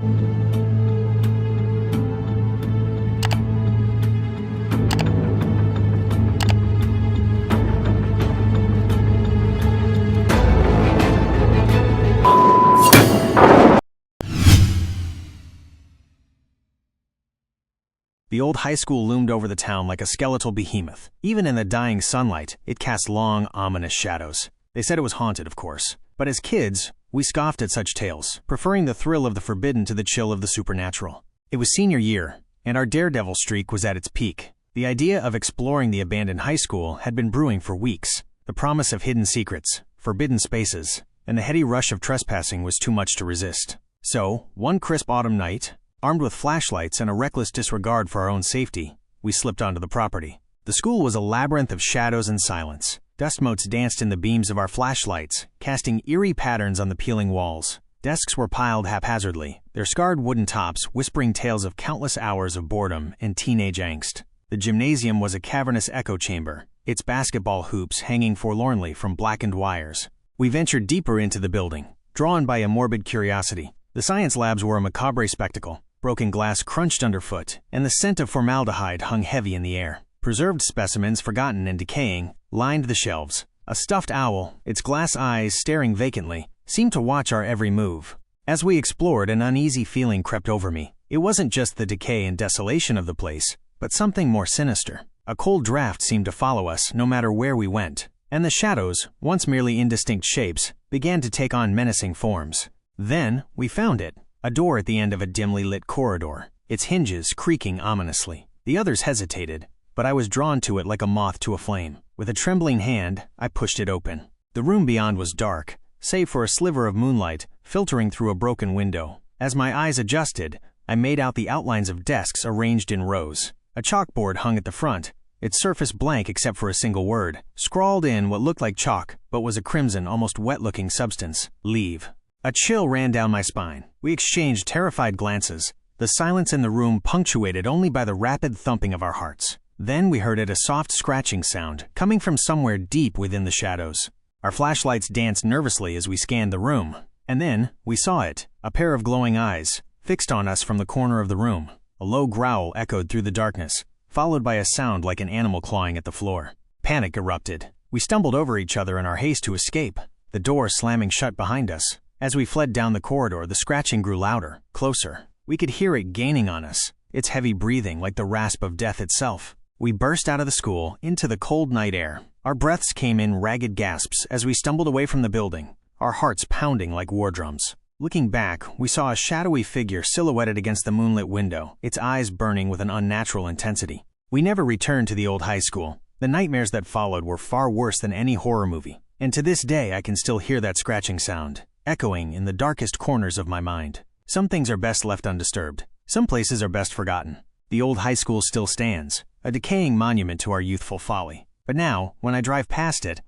The old high school loomed over the town like a skeletal behemoth. Even in the dying sunlight, it cast long, ominous shadows. They said it was haunted, of course. But as kids, we scoffed at such tales, preferring the thrill of the forbidden to the chill of the supernatural. It was senior year, and our daredevil streak was at its peak. The idea of exploring the abandoned high school had been brewing for weeks. The promise of hidden secrets, forbidden spaces, and the heady rush of trespassing was too much to resist. So, one crisp autumn night, armed with flashlights and a reckless disregard for our own safety, we slipped onto the property. The school was a labyrinth of shadows and silence. Dust motes danced in the beams of our flashlights, casting eerie patterns on the peeling walls. Desks were piled haphazardly, their scarred wooden tops whispering tales of countless hours of boredom and teenage angst. The gymnasium was a cavernous echo chamber, its basketball hoops hanging forlornly from blackened wires. We ventured deeper into the building, drawn by a morbid curiosity. The science labs were a macabre spectacle. Broken glass crunched underfoot, and the scent of formaldehyde hung heavy in the air. Preserved specimens, forgotten and decaying, lined the shelves. A stuffed owl, its glass eyes staring vacantly, seemed to watch our every move. As we explored, an uneasy feeling crept over me. It wasn't just the decay and desolation of the place, but something more sinister. A cold draft seemed to follow us no matter where we went, and the shadows, once merely indistinct shapes, began to take on menacing forms. Then, we found it. A door at the end of a dimly lit corridor, its hinges creaking ominously. The others hesitated, but I was drawn to it like a moth to a flame. With a trembling hand, I pushed it open. The room beyond was dark, save for a sliver of moonlight filtering through a broken window. As my eyes adjusted, I made out the outlines of desks arranged in rows. A chalkboard hung at the front, its surface blank except for a single word, scrawled in what looked like chalk, but was a crimson, almost wet-looking substance. Leave. A chill ran down my spine. We exchanged terrified glances, the silence in the room punctuated only by the rapid thumping of our hearts. Then we heard a soft scratching sound, coming from somewhere deep within the shadows. Our flashlights danced nervously as we scanned the room. And then, we saw it, a pair of glowing eyes, fixed on us from the corner of the room. A low growl echoed through the darkness, followed by a sound like an animal clawing at the floor. Panic erupted. We stumbled over each other in our haste to escape, the door slamming shut behind us. As we fled down the corridor, the scratching grew louder, closer. We could hear it gaining on us, its heavy breathing like the rasp of death itself. We burst out of the school, into the cold night air. Our breaths came in ragged gasps as we stumbled away from the building, our hearts pounding like war drums. Looking back, we saw a shadowy figure silhouetted against the moonlit window, its eyes burning with an unnatural intensity. We never returned to the old high school. The nightmares that followed were far worse than any horror movie. And to this day, I can still hear that scratching sound, echoing in the darkest corners of my mind. Some things are best left undisturbed. Some places are best forgotten. The old high school still stands, a decaying monument to our youthful folly. But now, when I drive past it,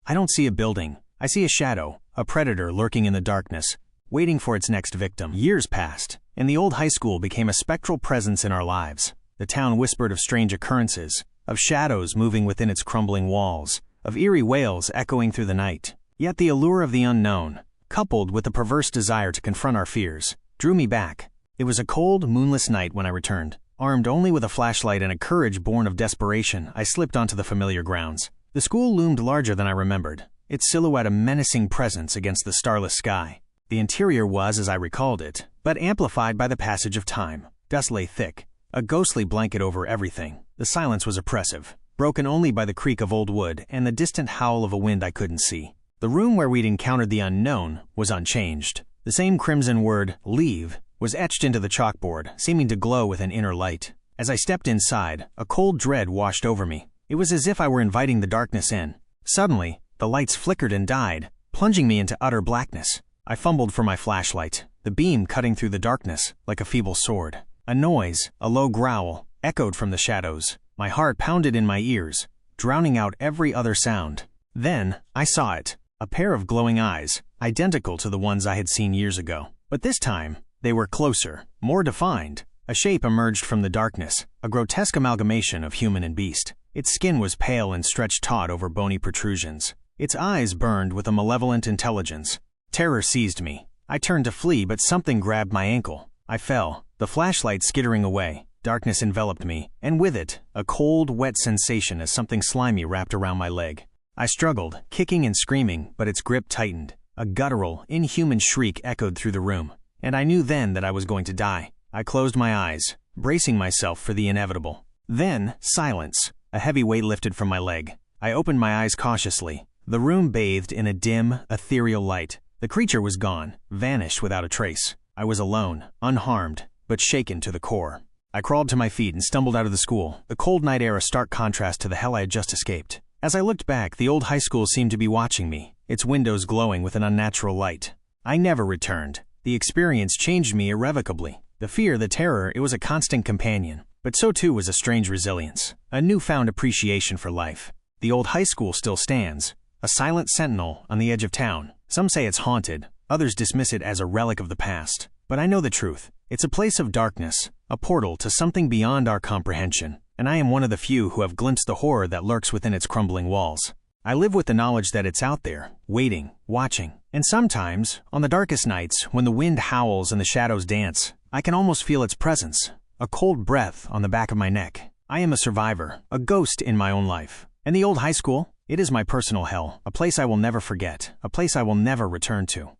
I don't see a building. I see a shadow, a predator lurking in the darkness, waiting for its next victim. Years passed, and the old high school became a spectral presence in our lives. The town whispered of strange occurrences, of shadows moving within its crumbling walls, of eerie wails echoing through the night. Yet the allure of the unknown, coupled with the perverse desire to confront our fears, drew me back. It was a cold, moonless night when I returned. Armed only with a flashlight and a courage born of desperation, I slipped onto the familiar grounds. The school loomed larger than I remembered, its silhouette a menacing presence against the starless sky. The interior was as I recalled it, but amplified by the passage of time. Dust lay thick, a ghostly blanket over everything. The silence was oppressive, broken only by the creak of old wood and the distant howl of a wind I couldn't see. The room where we'd encountered the unknown was unchanged. The same crimson word, leave, was etched into the chalkboard, seeming to glow with an inner light. As I stepped inside, a cold dread washed over me. It was as if I were inviting the darkness in. Suddenly, the lights flickered and died, plunging me into utter blackness. I fumbled for my flashlight, the beam cutting through the darkness like a feeble sword. A noise, a low growl, echoed from the shadows. My heart pounded in my ears, drowning out every other sound. Then, I saw it. A pair of glowing eyes, identical to the ones I had seen years ago. But this time, they were closer, more defined. A shape emerged from the darkness, a grotesque amalgamation of human and beast. Its skin was pale and stretched taut over bony protrusions. Its eyes burned with a malevolent intelligence. Terror seized me, I turned to flee, but something grabbed my ankle. I fell, the flashlight skittering away. Darkness enveloped me, and with it, a cold, wet sensation as something slimy wrapped around my leg. I struggled, kicking and screaming, but its grip tightened. A guttural, inhuman shriek echoed through the room, and I knew then that I was going to die. I closed my eyes, bracing myself for the inevitable. Then, silence. A heavy weight lifted from my leg. I opened my eyes cautiously. The room bathed in a dim, ethereal light. The creature was gone, vanished without a trace. I was alone, unharmed, but shaken to the core. I crawled to my feet and stumbled out of the school, the cold night air a stark contrast to the hell I had just escaped. As I looked back, the old high school seemed to be watching me, its windows glowing with an unnatural light. I never returned. The experience changed me irrevocably. The fear, the terror, it was a constant companion. But so too was a strange resilience, a newfound appreciation for life. The old high school still stands, a silent sentinel on the edge of town. Some say it's haunted, others dismiss it as a relic of the past. But I know the truth. It's a place of darkness, a portal to something beyond our comprehension, and I am one of the few who have glimpsed the horror that lurks within its crumbling walls. I live with the knowledge that it's out there, waiting, watching, and sometimes, on the darkest nights, when the wind howls and the shadows dance, I can almost feel its presence, a cold breath on the back of my neck. I am a survivor, a ghost in my own life. And the old high school, it is my personal hell, a place I will never forget, a place I will never return to.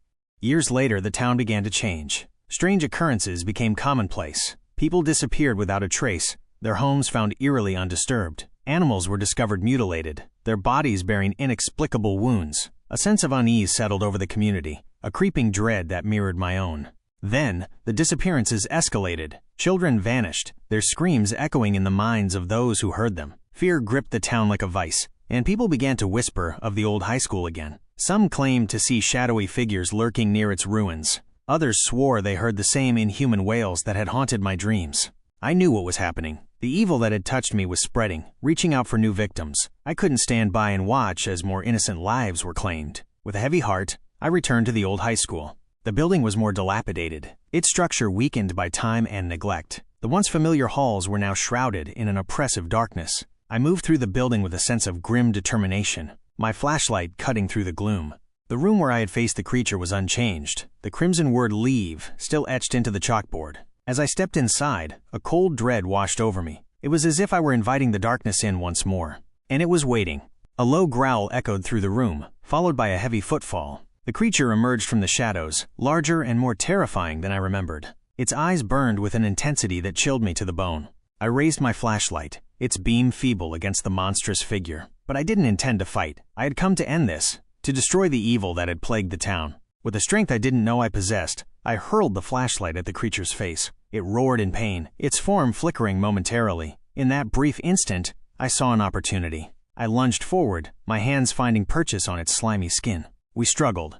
Years later, the town began to change. Strange occurrences became commonplace. People disappeared without a trace, their homes found eerily undisturbed. Animals were discovered mutilated, their bodies bearing inexplicable wounds. A sense of unease settled over the community, a creeping dread that mirrored my own. Then, the disappearances escalated. Children vanished, their screams echoing in the minds of those who heard them. Fear gripped the town like a vice, and people began to whisper of the old high school again. Some claimed to see shadowy figures lurking near its ruins. Others swore they heard the same inhuman wails that had haunted my dreams. I knew what was happening. The evil that had touched me was spreading, reaching out for new victims. I couldn't stand by and watch as more innocent lives were claimed. With a heavy heart, I returned to the old high school. The building was more dilapidated, its structure weakened by time and neglect. The once familiar halls were now shrouded in an oppressive darkness. I moved through the building with a sense of grim determination, my flashlight cutting through the gloom. The room where I had faced the creature was unchanged, the crimson word "leave" still etched into the chalkboard. As I stepped inside, a cold dread washed over me. It was as if I were inviting the darkness in once more. And it was waiting. A low growl echoed through the room, followed by a heavy footfall. The creature emerged from the shadows, larger and more terrifying than I remembered. Its eyes burned with an intensity that chilled me to the bone. I raised my flashlight, its beam feeble against the monstrous figure. But I didn't intend to fight. I had come to end this, to destroy the evil that had plagued the town. With a strength I didn't know I possessed, I hurled the flashlight at the creature's face. It roared in pain, its form flickering momentarily. In that brief instant, I saw an opportunity. I lunged forward, my hands finding purchase on its slimy skin. We struggled.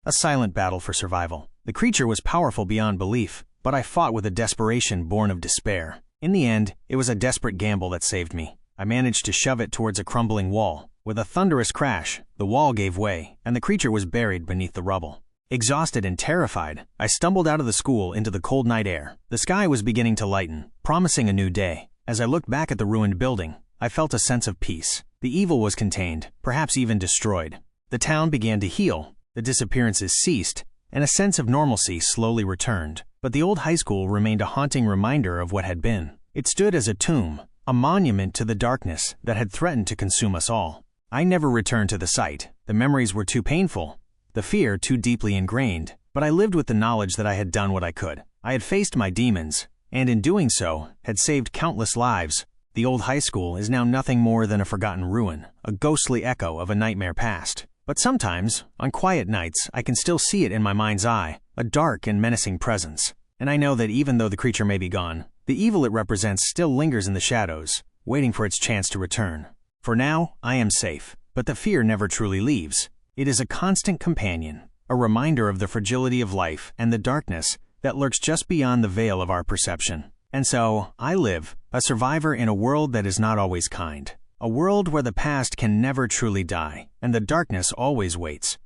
A silent battle for survival. The creature was powerful beyond belief, but I fought with a desperation born of despair. In the end, it was a desperate gamble that saved me. I managed to shove it towards a crumbling wall. With a thunderous crash, the wall gave way, and the creature was buried beneath the rubble. Exhausted and terrified, I stumbled out of the school into the cold night air. The sky was beginning to lighten, promising a new day. As I looked back at the ruined building, I felt a sense of peace. The evil was contained, perhaps even destroyed. The town began to heal, the disappearances ceased, and a sense of normalcy slowly returned. But the old high school remained a haunting reminder of what had been. It stood as a tomb, a monument to the darkness that had threatened to consume us all. I never returned to the site. The memories were too painful, the fear too deeply ingrained, but I lived with the knowledge that I had done what I could. I had faced my demons, and in doing so, had saved countless lives. The old high school is now nothing more than a forgotten ruin, a ghostly echo of a nightmare past. But sometimes, on quiet nights, I can still see it in my mind's eye, a dark and menacing presence. And I know that even though the creature may be gone, the evil it represents still lingers in the shadows, waiting for its chance to return. For now, I am safe, but the fear never truly leaves. It is a constant companion, a reminder of the fragility of life and the darkness that lurks just beyond the veil of our perception. And so, I live, a survivor in a world that is not always kind. A world where the past can never truly die, and the darkness always waits.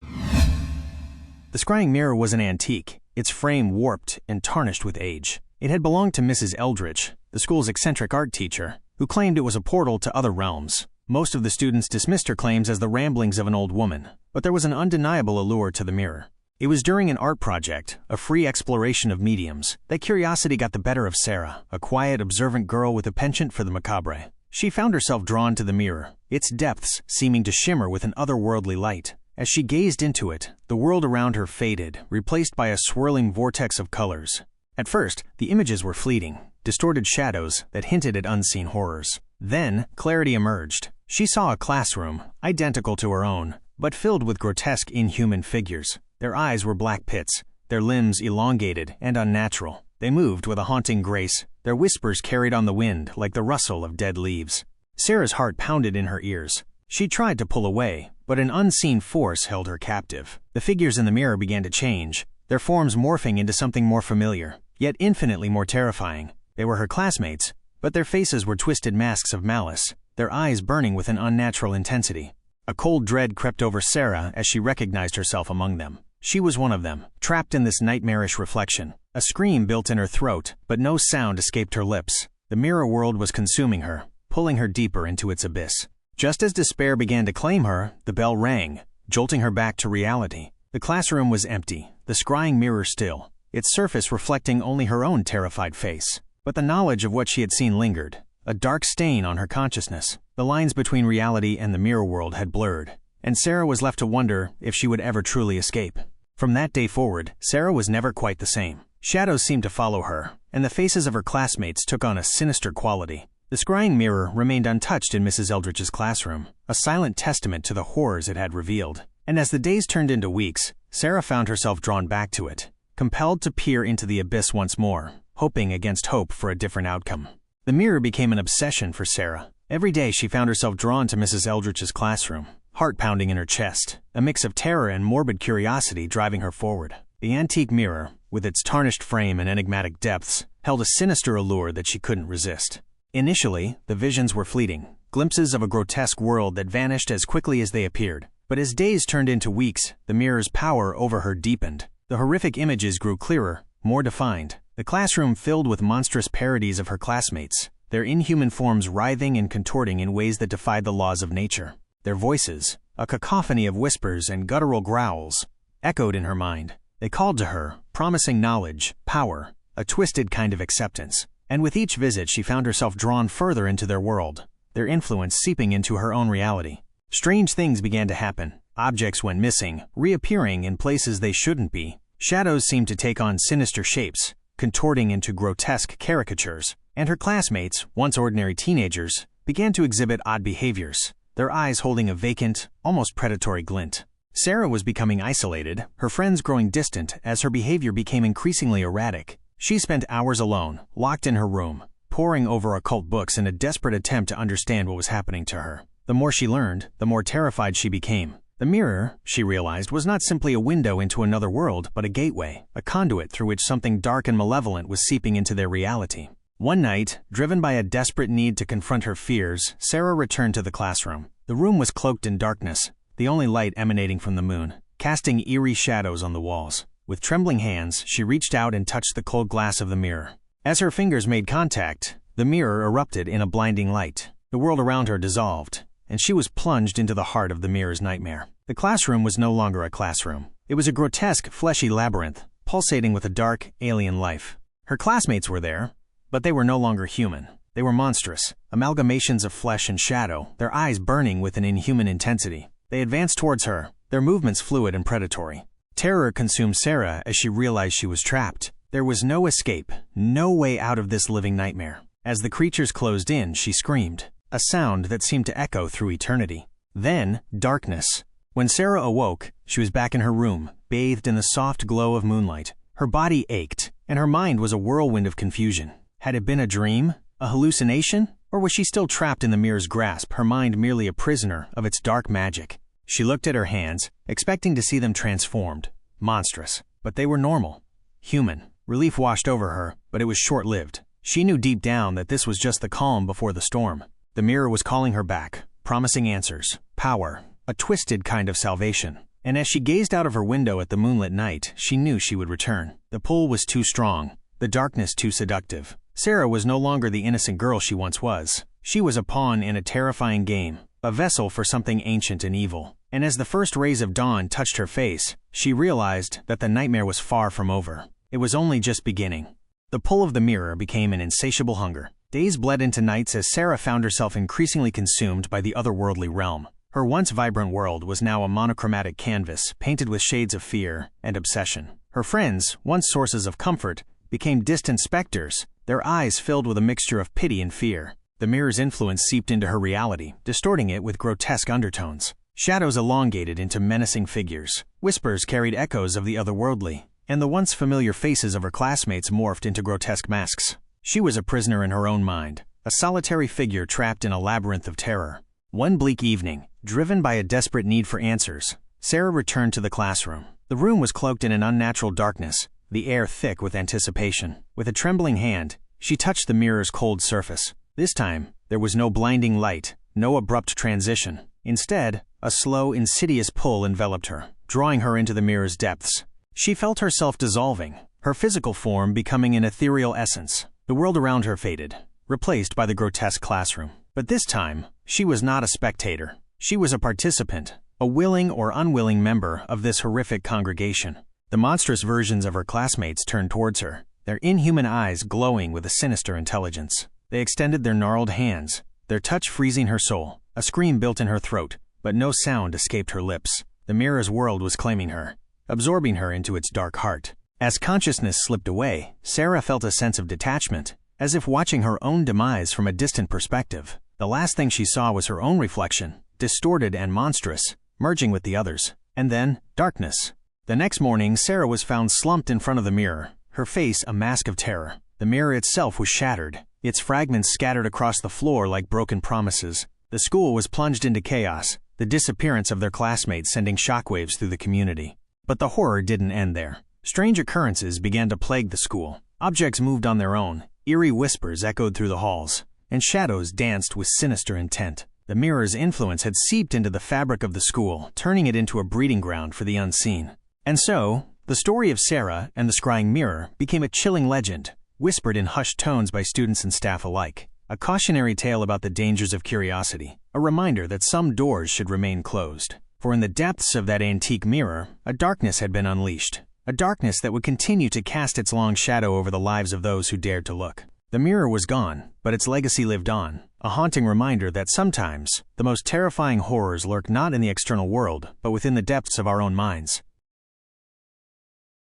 The scrying mirror was an antique, its frame warped and tarnished with age. It had belonged to Mrs. Eldridge, the school's eccentric art teacher, who claimed it was a portal to other realms. Most of the students dismissed her claims as the ramblings of an old woman, but there was an undeniable allure to the mirror. It was during an art project, a free exploration of mediums, that curiosity got the better of Sarah, a quiet, observant girl with a penchant for the macabre. She found herself drawn to the mirror, its depths seeming to shimmer with an otherworldly light. As she gazed into it, the world around her faded, replaced by a swirling vortex of colors. At first, the images were fleeting, distorted shadows that hinted at unseen horrors. Then, clarity emerged. She saw a classroom, identical to her own, but filled with grotesque, inhuman figures. Their eyes were black pits, their limbs elongated and unnatural. They moved with a haunting grace, their whispers carried on the wind like the rustle of dead leaves. Sarah's heart pounded in her ears. She tried to pull away, but an unseen force held her captive. The figures in the mirror began to change, their forms morphing into something more familiar, yet infinitely more terrifying. They were her classmates, but their faces were twisted masks of malice, their eyes burning with an unnatural intensity. A cold dread crept over Sarah as she recognized herself among them. She was one of them, trapped in this nightmarish reflection. A scream built in her throat, but no sound escaped her lips. The mirror world was consuming her, pulling her deeper into its abyss. Just as despair began to claim her, the bell rang, jolting her back to reality. The classroom was empty, the scrying mirror still, its surface reflecting only her own terrified face. But the knowledge of what she had seen lingered, a dark stain on her consciousness. The lines between reality and the mirror world had blurred, and Sarah was left to wonder if she would ever truly escape. From that day forward, Sarah was never quite the same. Shadows seemed to follow her, and the faces of her classmates took on a sinister quality. The scrying mirror remained untouched in Mrs. Eldridge's classroom, a silent testament to the horrors it had revealed. And as the days turned into weeks, Sarah found herself drawn back to it, compelled to peer into the abyss once more, hoping against hope for a different outcome. The mirror became an obsession for Sarah. Every day she found herself drawn to Mrs. Eldridge's classroom, heart pounding in her chest, a mix of terror and morbid curiosity driving her forward. The antique mirror, with its tarnished frame and enigmatic depths, held a sinister allure that she couldn't resist. Initially, the visions were fleeting, glimpses of a grotesque world that vanished as quickly as they appeared. But as days turned into weeks, the mirror's power over her deepened. The horrific images grew clearer, more defined. The classroom filled with monstrous parodies of her classmates, their inhuman forms writhing and contorting in ways that defied the laws of nature. Their voices, a cacophony of whispers and guttural growls, echoed in her mind. They called to her, promising knowledge, power, a twisted kind of acceptance. And with each visit she found herself drawn further into their world, their influence seeping into her own reality. Strange things began to happen. Objects went missing, reappearing in places they shouldn't be. Shadows seemed to take on sinister shapes, contorting into grotesque caricatures. And her classmates, once ordinary teenagers, began to exhibit odd behaviors, their eyes holding a vacant, almost predatory glint. Sarah was becoming isolated, her friends growing distant as her behavior became increasingly erratic. She spent hours alone, locked in her room, poring over occult books in a desperate attempt to understand what was happening to her. The more she learned, the more terrified she became. The mirror, she realized, was not simply a window into another world, but a gateway, a conduit through which something dark and malevolent was seeping into their reality. One night, driven by a desperate need to confront her fears, Sarah returned to the classroom. The room was cloaked in darkness, the only light emanating from the moon, casting eerie shadows on the walls. With trembling hands, she reached out and touched the cold glass of the mirror. As her fingers made contact, the mirror erupted in a blinding light. The world around her dissolved, and she was plunged into the heart of the mirror's nightmare. The classroom was no longer a classroom. It was a grotesque, fleshy labyrinth, pulsating with a dark, alien life. Her classmates were there, but they were no longer human. They were monstrous, amalgamations of flesh and shadow, their eyes burning with an inhuman intensity. They advanced towards her, their movements fluid and predatory. Terror consumed Sarah as she realized she was trapped. There was no escape, no way out of this living nightmare. As the creatures closed in, she screamed, a sound that seemed to echo through eternity. Then, darkness. When Sarah awoke, she was back in her room, bathed in the soft glow of moonlight. Her body ached, and her mind was a whirlwind of confusion. Had it been a dream, a hallucination, or was she still trapped in the mirror's grasp, her mind merely a prisoner of its dark magic? She looked at her hands, expecting to see them transformed, monstrous, but they were normal, human. Relief washed over her, but it was short-lived. She knew deep down that this was just the calm before the storm. The mirror was calling her back, promising answers, power, a twisted kind of salvation. And as she gazed out of her window at the moonlit night, she knew she would return. The pull was too strong, the darkness too seductive. Sarah was no longer the innocent girl she once was. She was a pawn in a terrifying game, a vessel for something ancient and evil. And as the first rays of dawn touched her face, she realized that the nightmare was far from over. It was only just beginning. The pull of the mirror became an insatiable hunger. Days bled into nights as Sarah found herself increasingly consumed by the otherworldly realm. Her once vibrant world was now a monochromatic canvas painted with shades of fear and obsession. Her friends, once sources of comfort, became distant specters, their eyes filled with a mixture of pity and fear. The mirror's influence seeped into her reality, distorting it with grotesque undertones. Shadows elongated into menacing figures. Whispers carried echoes of the otherworldly, and the once familiar faces of her classmates morphed into grotesque masks. She was a prisoner in her own mind, a solitary figure trapped in a labyrinth of terror. One bleak evening, driven by a desperate need for answers, Sarah returned to the classroom. The room was cloaked in an unnatural darkness, the air thick with anticipation. With a trembling hand, she touched the mirror's cold surface. This time, there was no blinding light, no abrupt transition. Instead, a slow, insidious pull enveloped her, drawing her into the mirror's depths. She felt herself dissolving, her physical form becoming an ethereal essence. The world around her faded, replaced by the grotesque classroom. But this time, she was not a spectator. She was a participant, a willing or unwilling member of this horrific congregation. The monstrous versions of her classmates turned towards her, their inhuman eyes glowing with a sinister intelligence. They extended their gnarled hands, their touch freezing her soul. A scream built in her throat, but no sound escaped her lips. The mirror's world was claiming her, absorbing her into its dark heart. As consciousness slipped away, Sarah felt a sense of detachment, as if watching her own demise from a distant perspective. The last thing she saw was her own reflection, distorted and monstrous, merging with the others. And then, darkness. The next morning, Sarah was found slumped in front of the mirror, her face a mask of terror. The mirror itself was shattered, its fragments scattered across the floor like broken promises. The school was plunged into chaos, the disappearance of their classmates sending shockwaves through the community. But the horror didn't end there. Strange occurrences began to plague the school. Objects moved on their own, eerie whispers echoed through the halls, and shadows danced with sinister intent. The mirror's influence had seeped into the fabric of the school, turning it into a breeding ground for the unseen. And so, the story of Sarah and the scrying mirror became a chilling legend, whispered in hushed tones by students and staff alike. A cautionary tale about the dangers of curiosity, a reminder that some doors should remain closed. For in the depths of that antique mirror, a darkness had been unleashed, a darkness that would continue to cast its long shadow over the lives of those who dared to look. The mirror was gone, but its legacy lived on, a haunting reminder that sometimes the most terrifying horrors lurk not in the external world, but within the depths of our own minds.